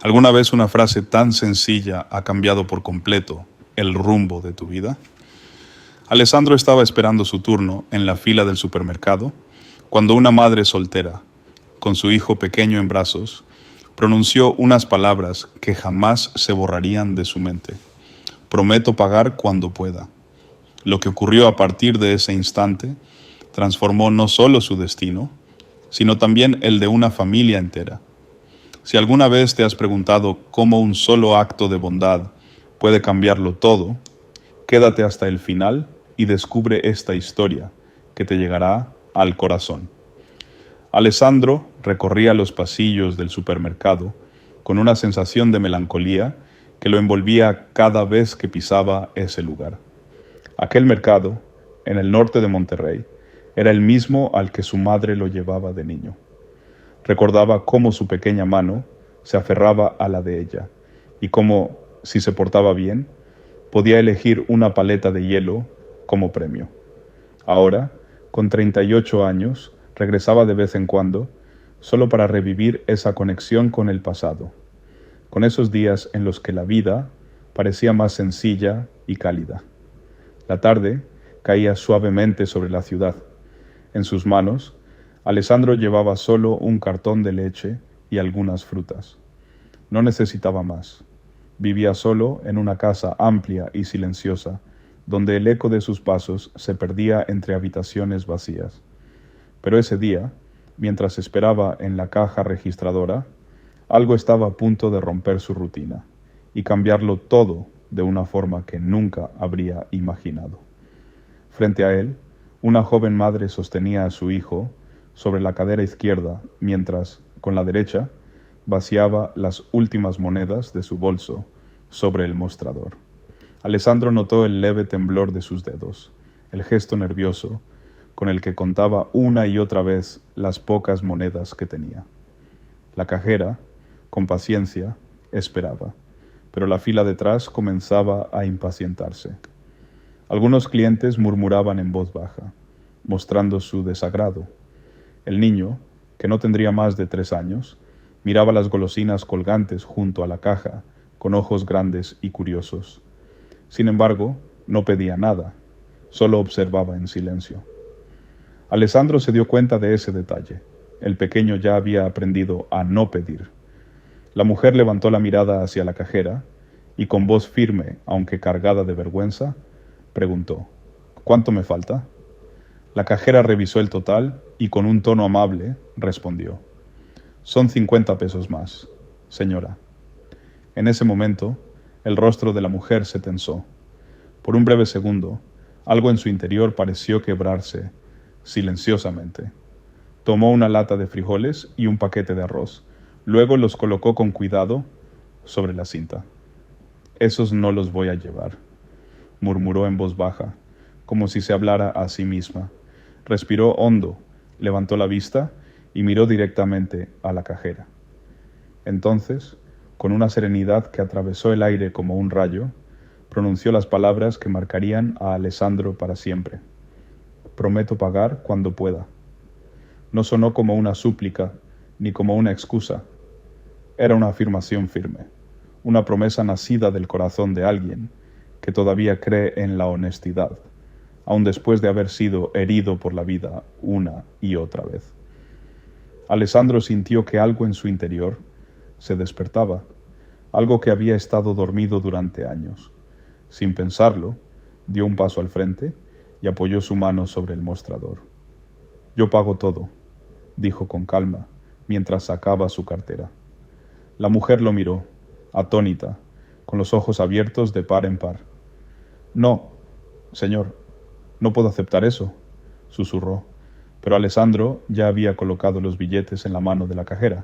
¿Alguna vez una frase tan sencilla ha cambiado por completo el rumbo de tu vida? Alessandro estaba esperando su turno en la fila del supermercado cuando una madre soltera, con su hijo pequeño en brazos, pronunció unas palabras que jamás se borrarían de su mente. Prometo pagar cuando pueda. Lo que ocurrió a partir de ese instante transformó no solo su destino, sino también el de una familia entera. Si alguna vez te has preguntado cómo un solo acto de bondad puede cambiarlo todo, quédate hasta el final y descubre esta historia que te llegará al corazón. Alessandro recorría los pasillos del supermercado con una sensación de melancolía que lo envolvía cada vez que pisaba ese lugar. Aquel mercado, en el norte de Monterrey, era el mismo al que su madre lo llevaba de niño. Recordaba cómo su pequeña mano se aferraba a la de ella y cómo, si se portaba bien, podía elegir una paleta de hielo como premio. Ahora, con 38 años, regresaba de vez en cuando, solo para revivir esa conexión con el pasado, con esos días en los que la vida parecía más sencilla y cálida. La tarde caía suavemente sobre la ciudad. En sus manos, Alessandro llevaba solo un cartón de leche y algunas frutas. No necesitaba más. Vivía solo en una casa amplia y silenciosa, donde el eco de sus pasos se perdía entre habitaciones vacías. Pero ese día, mientras esperaba en la caja registradora, algo estaba a punto de romper su rutina y cambiarlo todo de una forma que nunca habría imaginado. Frente a él, una joven madre sostenía a su hijo sobre la cadera izquierda, mientras, con la derecha, vaciaba las últimas monedas de su bolso sobre el mostrador. Alessandro notó el leve temblor de sus dedos, el gesto nervioso con el que contaba una y otra vez las pocas monedas que tenía. La cajera, con paciencia, esperaba, pero la fila detrás comenzaba a impacientarse. Algunos clientes murmuraban en voz baja, mostrando su desagrado. El niño, que no tendría más de 3 años, miraba las golosinas colgantes junto a la caja, con ojos grandes y curiosos. Sin embargo, no pedía nada, solo observaba en silencio. Alessandro se dio cuenta de ese detalle. El pequeño ya había aprendido a no pedir. La mujer levantó la mirada hacia la cajera y con voz firme, aunque cargada de vergüenza, preguntó: ¿cuánto me falta? La cajera revisó el total y con un tono amable respondió: son 50 pesos más, señora. En ese momento, el rostro de la mujer se tensó. Por un breve segundo, algo en su interior pareció quebrarse, silenciosamente. Tomó una lata de frijoles y un paquete de arroz. Luego los colocó con cuidado sobre la cinta. Esos no los voy a llevar, murmuró en voz baja, como si se hablara a sí misma. Respiró hondo, levantó la vista y miró directamente a la cajera. Entonces, con una serenidad que atravesó el aire como un rayo, pronunció las palabras que marcarían a Alessandro para siempre. Prometo pagar cuando pueda. No sonó como una súplica ni como una excusa. Era una afirmación firme, una promesa nacida del corazón de alguien que todavía cree en la honestidad, aun después de haber sido herido por la vida una y otra vez. Alessandro sintió que algo en su interior se despertaba, algo que había estado dormido durante años. Sin pensarlo, dio un paso al frente y apoyó su mano sobre el mostrador. Yo pago todo, dijo con calma, mientras sacaba su cartera. La mujer lo miró, atónita, con los ojos abiertos de par en par. No, señor, no puedo aceptar eso, susurró, pero Alessandro ya había colocado los billetes en la mano de la cajera.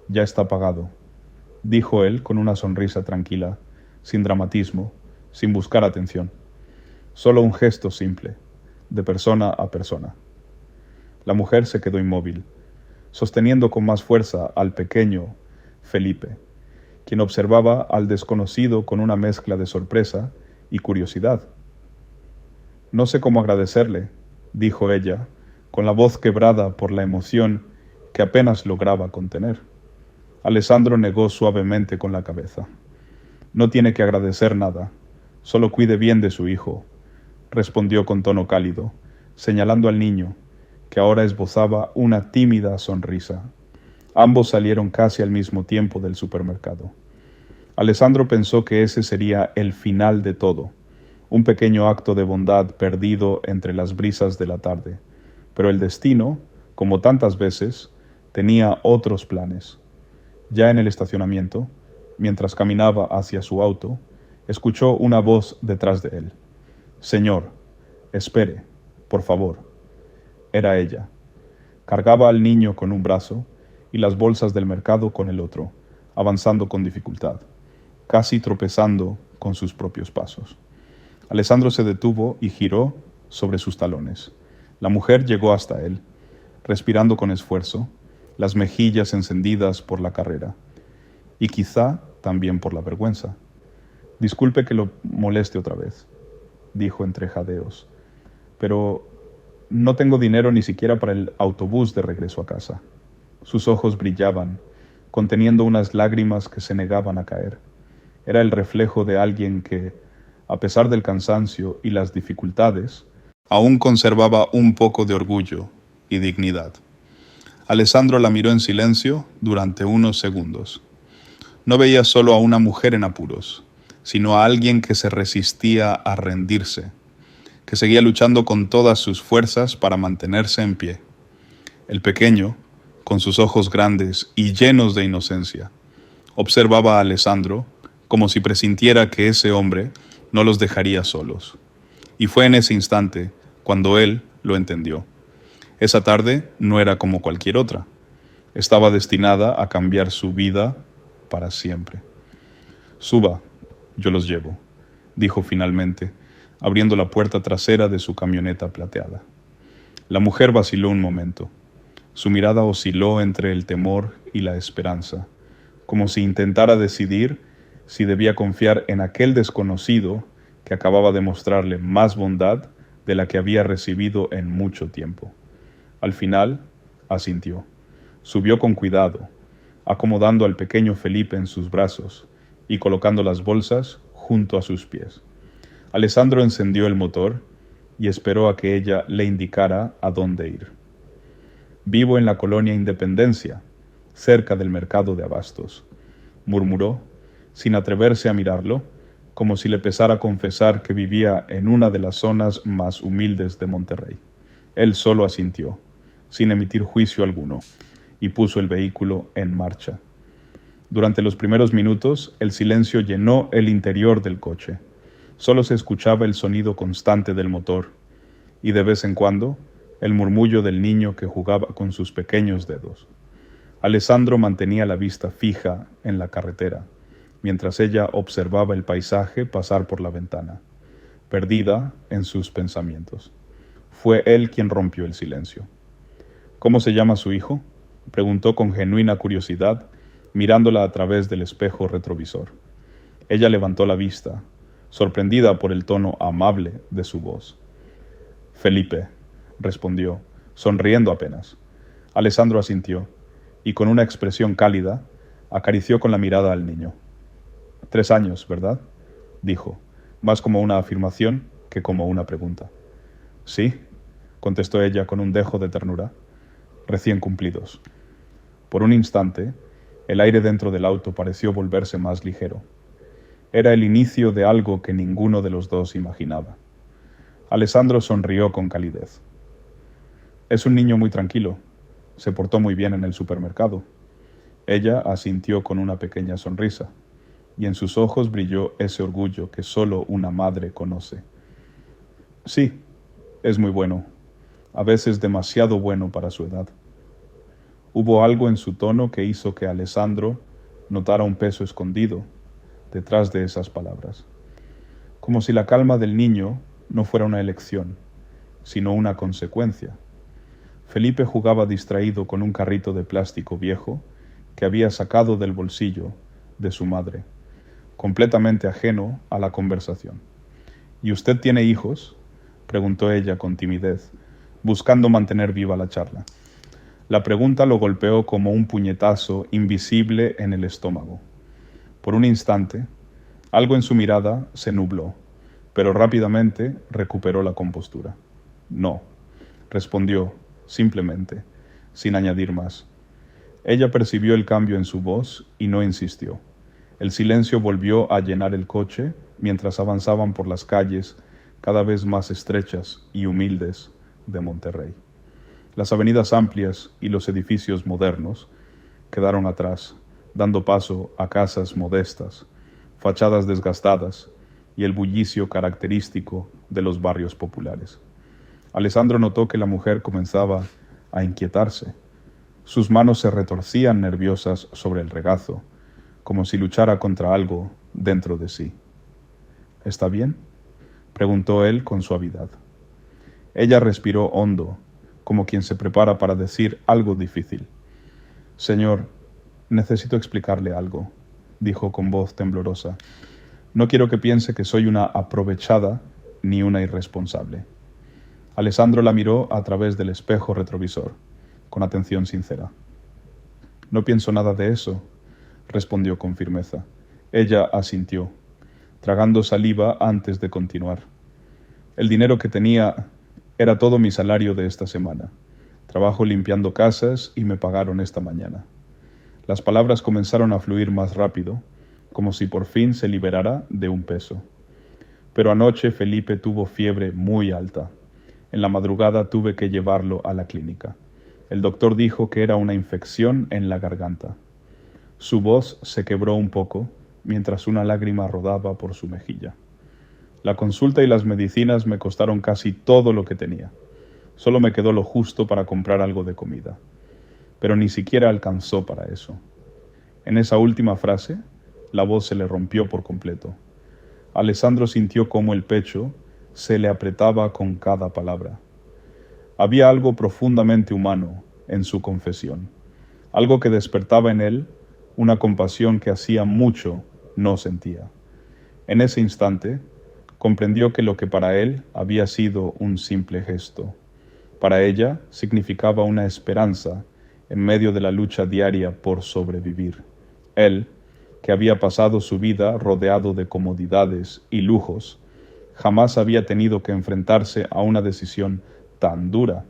Ya está pagado, dijo él con una sonrisa tranquila, sin dramatismo, sin buscar atención. Solo un gesto simple, de persona a persona. La mujer se quedó inmóvil, sosteniendo con más fuerza al pequeño Felipe, quien observaba al desconocido con una mezcla de sorpresa y curiosidad. No sé cómo agradecerle, dijo ella, con la voz quebrada por la emoción que apenas lograba contener. Alessandro negó suavemente con la cabeza. No tiene que agradecer nada, solo cuide bien de su hijo, respondió con tono cálido, señalando al niño, que ahora esbozaba una tímida sonrisa. Ambos salieron casi al mismo tiempo del supermercado. Alessandro pensó que ese sería el final de todo, un pequeño acto de bondad perdido entre las brisas de la tarde, pero el destino, como tantas veces, tenía otros planes. Ya en el estacionamiento, mientras caminaba hacia su auto, escuchó una voz detrás de él. «Señor, espere, por favor». Era ella. Cargaba al niño con un brazo y las bolsas del mercado con el otro, avanzando con dificultad, casi tropezando con sus propios pasos. Alessandro se detuvo y giró sobre sus talones. La mujer llegó hasta él, respirando con esfuerzo, las mejillas encendidas por la carrera, y quizá también por la vergüenza. «Disculpe que lo moleste otra vez», dijo entre jadeos, «pero no tengo dinero ni siquiera para el autobús de regreso a casa». Sus ojos brillaban, conteniendo unas lágrimas que se negaban a caer. Era el reflejo de alguien que, a pesar del cansancio y las dificultades, aún conservaba un poco de orgullo y dignidad. Alessandro la miró en silencio durante unos segundos. No veía solo a una mujer en apuros, sino a alguien que se resistía a rendirse, que seguía luchando con todas sus fuerzas para mantenerse en pie. El pequeño, con sus ojos grandes y llenos de inocencia, observaba a Alessandro como si presintiera que ese hombre no los dejaría solos. Y fue en ese instante cuando él lo entendió. Esa tarde no era como cualquier otra. Estaba destinada a cambiar su vida para siempre. «Suba, yo los llevo», dijo finalmente, abriendo la puerta trasera de su camioneta plateada. La mujer vaciló un momento. Su mirada osciló entre el temor y la esperanza, como si intentara decidir si debía confiar en aquel desconocido que acababa de mostrarle más bondad de la que había recibido en mucho tiempo. Al final, asintió. Subió con cuidado, acomodando al pequeño Felipe en sus brazos y colocando las bolsas junto a sus pies. Alessandro encendió el motor y esperó a que ella le indicara a dónde ir. «Vivo en la colonia Independencia, cerca del mercado de abastos», murmuró, sin atreverse a mirarlo, como si le pesara confesar que vivía en una de las zonas más humildes de Monterrey. Él solo asintió, sin emitir juicio alguno, y puso el vehículo en marcha. Durante los primeros minutos, el silencio llenó el interior del coche. Solo se escuchaba el sonido constante del motor, y de vez en cuando, el murmullo del niño que jugaba con sus pequeños dedos. Alessandro mantenía la vista fija en la carretera, mientras ella observaba el paisaje pasar por la ventana, perdida en sus pensamientos. Fue él quien rompió el silencio. «¿Cómo se llama su hijo?», preguntó con genuina curiosidad, mirándola a través del espejo retrovisor. Ella levantó la vista, sorprendida por el tono amable de su voz. «Felipe», respondió, sonriendo apenas. Alessandro asintió, y con una expresión cálida, acarició con la mirada al niño. «3 años, ¿verdad?», dijo, más como una afirmación que como una pregunta. «Sí», contestó ella con un dejo de ternura, «recién cumplidos». Por un instante, el aire dentro del auto pareció volverse más ligero. Era el inicio de algo que ninguno de los dos imaginaba. Alessandro sonrió con calidez. «Es un niño muy tranquilo. Se portó muy bien en el supermercado». Ella asintió con una pequeña sonrisa, y en sus ojos brilló ese orgullo que solo una madre conoce. «Sí, es muy bueno, a veces demasiado bueno para su edad». Hubo algo en su tono que hizo que Alessandro notara un peso escondido detrás de esas palabras, como si la calma del niño no fuera una elección, sino una consecuencia. Felipe jugaba distraído con un carrito de plástico viejo que había sacado del bolsillo de su madre, completamente ajeno a la conversación. «¿Y usted tiene hijos?», preguntó ella con timidez, buscando mantener viva la charla. La pregunta lo golpeó como un puñetazo invisible en el estómago. Por un instante, algo en su mirada se nubló, pero rápidamente recuperó la compostura. No, respondió, simplemente, sin añadir más. Ella percibió el cambio en su voz y no insistió. El silencio volvió a llenar el coche mientras avanzaban por las calles cada vez más estrechas y humildes de Monterrey. Las avenidas amplias y los edificios modernos quedaron atrás, dando paso a casas modestas, fachadas desgastadas y el bullicio característico de los barrios populares. Alessandro notó que la mujer comenzaba a inquietarse. Sus manos se retorcían nerviosas sobre el regazo, como si luchara contra algo dentro de sí. ¿Está bien?, preguntó él con suavidad. Ella respiró hondo, como quien se prepara para decir algo difícil. Señor, necesito explicarle algo, dijo con voz temblorosa. No quiero que piense que soy una aprovechada ni una irresponsable. Alessandro la miró a través del espejo retrovisor, con atención sincera. No pienso nada de eso, respondió con firmeza. Ella asintió, tragando saliva antes de continuar. El dinero que tenía era todo mi salario de esta semana. Trabajo limpiando casas y me pagaron esta mañana. Las palabras comenzaron a fluir más rápido, como si por fin se liberara de un peso. Pero anoche Felipe tuvo fiebre muy alta. En la madrugada tuve que llevarlo a la clínica. El doctor dijo que era una infección en la garganta. Su voz se quebró un poco, mientras una lágrima rodaba por su mejilla. La consulta y las medicinas me costaron casi todo lo que tenía. Solo me quedó lo justo para comprar algo de comida. Pero ni siquiera alcanzó para eso. En esa última frase, la voz se le rompió por completo. Alessandro sintió cómo el pecho se le apretaba con cada palabra. Había algo profundamente humano en su confesión, algo que despertaba en él una compasión que hacía mucho no sentía. En ese instante, comprendió que lo que para él había sido un simple gesto, para ella significaba una esperanza en medio de la lucha diaria por sobrevivir. Él, que había pasado su vida rodeado de comodidades y lujos, jamás había tenido que enfrentarse a una decisión tan dura